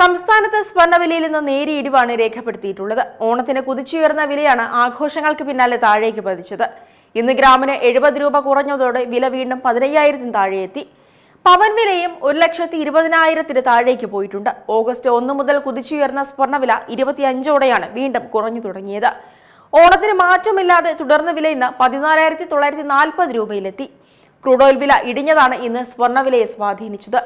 സംസ്ഥാനത്ത് സ്വർണ്ണവിലയിൽ നിന്ന് നേരിയ ഇടിവാണ് രേഖപ്പെടുത്തിയിട്ടുള്ളത്. ഓണത്തിന് കുതിച്ചുയർന്ന വിലയാണ് ആഘോഷങ്ങൾക്ക് പിന്നാലെ താഴേക്ക് പതിച്ചത്. ഇന്ന് ഗ്രാമിന് 70 രൂപ കുറഞ്ഞതോടെ വില വീണ്ടും 15,000 താഴെയെത്തി. പവൻ വിലയും 1,20,000 താഴേക്ക് പോയിട്ടുണ്ട്. ഓഗസ്റ്റ് 1 മുതൽ കുതിച്ചുയർന്ന സ്വർണ്ണവില 25ഓടെയാണ് വീണ്ടും കുറഞ്ഞു തുടങ്ങിയത്. ഓണത്തിന് മാറ്റമില്ലാതെ തുടർന്ന വില ഇന്ന് 14,940 രൂപയിലെത്തി. ക്രൂഡ് ഓയിൽ വില ഇടിഞ്ഞതാണ് ഇന്ന് സ്വർണ്ണവിലയെ സ്വാധീനിച്ചത്.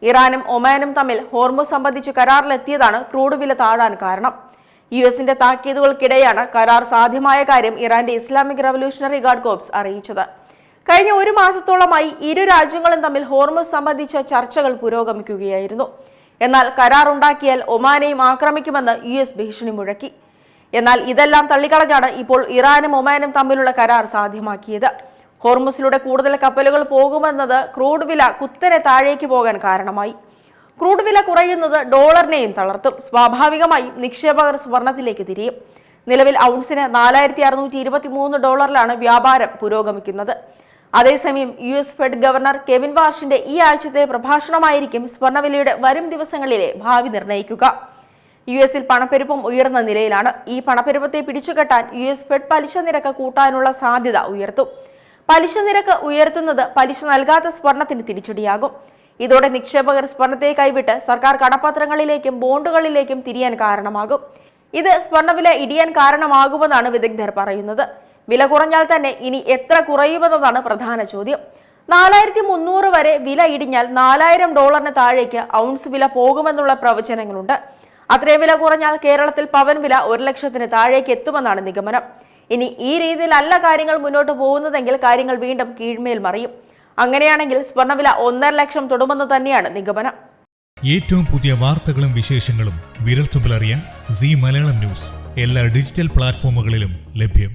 ഇറാനും ഒമാനും തമ്മിൽ ഹോർമുസ് സംബന്ധിച്ച് കരാറിലെത്തിയതാണ് ക്രൂഡ് വില താഴാൻ കാരണം. യുഎസിന്റെ താക്കീതുകൾക്കിടെയാണ് കരാർ സാധ്യമായ കാര്യം ഇറാന്റെ ഇസ്ലാമിക് റവല്യൂഷണറി ഗാർഡ് കോർപ്സ് അറിയിച്ചത്. കഴിഞ്ഞ ഒരു മാസത്തോളമായി ഇരു രാജ്യങ്ങളും തമ്മിൽ ഹോർമുസ് സംബന്ധിച്ച ചർച്ചകൾ പുരോഗമിക്കുകയായിരുന്നു. എന്നാൽ കരാർ ഉണ്ടാക്കിയാൽ ഒമാനെയും ആക്രമിക്കുമെന്ന് യുഎസ് ഭീഷണി മുഴക്കി. എന്നാൽ ഇതെല്ലാം തള്ളിക്കളഞ്ഞാണ് ഇപ്പോൾ ഇറാനും ഒമാനും തമ്മിലുള്ള കരാർ സാധ്യമാക്കിയത്. ഹോർമുസിലൂടെ കൂടുതൽ കപ്പലുകൾ പോകുമെന്നത് ക്രൂഡ് വില കുത്തനെ താഴേക്ക് പോകാൻ കാരണമായി. ക്രൂഡ് വില കുറയുന്നത് ഡോളറിനെയും തളർത്തും. സ്വാഭാവികമായും നിക്ഷേപകർ സ്വർണത്തിലേക്ക് തിരിയും. നിലവിൽ ഔൺസിന് $4,623 വ്യാപാരം പുരോഗമിക്കുന്നത്. അതേസമയം യുഎസ് ഫെഡ് ഗവർണർ കെവിൻ വാഷിന്റെ ഈ ആഴ്ചത്തെ പ്രഭാഷണമായിരിക്കും സ്വർണ്ണവിലയുടെ വരും ദിവസങ്ങളിലെ ഭാവി നിർണ്ണയിക്കുക. യുഎസിൽ പണപ്പെരുപ്പം ഉയർന്ന നിലയിലാണ്. ഈ പണപ്പെരുപ്പത്തെ പിടിച്ചുകെട്ടാൻ യുഎസ് ഫെഡ് പലിശ നിരക്ക് കൂട്ടാനുള്ള സാധ്യത ഉയർത്തും. പലിശ നിരക്ക് ഉയർത്തുന്നത് പലിശ നൽകാത്ത സ്വർണത്തിന് തിരിച്ചടിയാകും. ഇതോടെ നിക്ഷേപകർ സ്വർണത്തെ കൈവിട്ട് സർക്കാർ കടപ്പത്രങ്ങളിലേക്കും ബോണ്ടുകളിലേക്കും തിരിയാൻ കാരണമാകും. ഇത് സ്വർണ്ണവില ഇടിയാൻ കാരണമാകുമെന്നാണ് വിദഗ്ധർ പറയുന്നത്. വില കുറഞ്ഞാൽ തന്നെ ഇനി എത്ര കുറയുമെന്നതാണ് പ്രധാന ചോദ്യം. 4,300 വരെ വില ഇടിഞ്ഞാൽ $4,000 താഴേക്ക് ഔൺസ് വില പോകുമെന്നുള്ള പ്രവചനങ്ങളുണ്ട്. അത്രയും വില കുറഞ്ഞാൽ കേരളത്തിൽ പവൻ വില 1,00,000 താഴേക്ക് എത്തുമെന്നാണ് നിഗമനം. ഇനി ഈ രീതിയിലല്ല കാര്യങ്ങൾ മുന്നോട്ട് പോകുന്നതെങ്കിൽ കാര്യങ്ങൾ വീണ്ടും കീഴ്മേൽ മറിയും. അങ്ങനെയാണെങ്കിൽ സ്വർണ്ണവില 1.5 ലക്ഷം തൊടുമെന്ന് തന്നെയാണ് നിഗമനം. ഏറ്റവും പുതിയ വാർത്തകളും വിശേഷങ്ങളും വിരൽത്തുമ്പിലറിയാൻ സീ മലയാളം ന്യൂസ് എല്ലാ ഡിജിറ്റൽ പ്ലാറ്റ്ഫോമുകളിലും ലഭ്യം.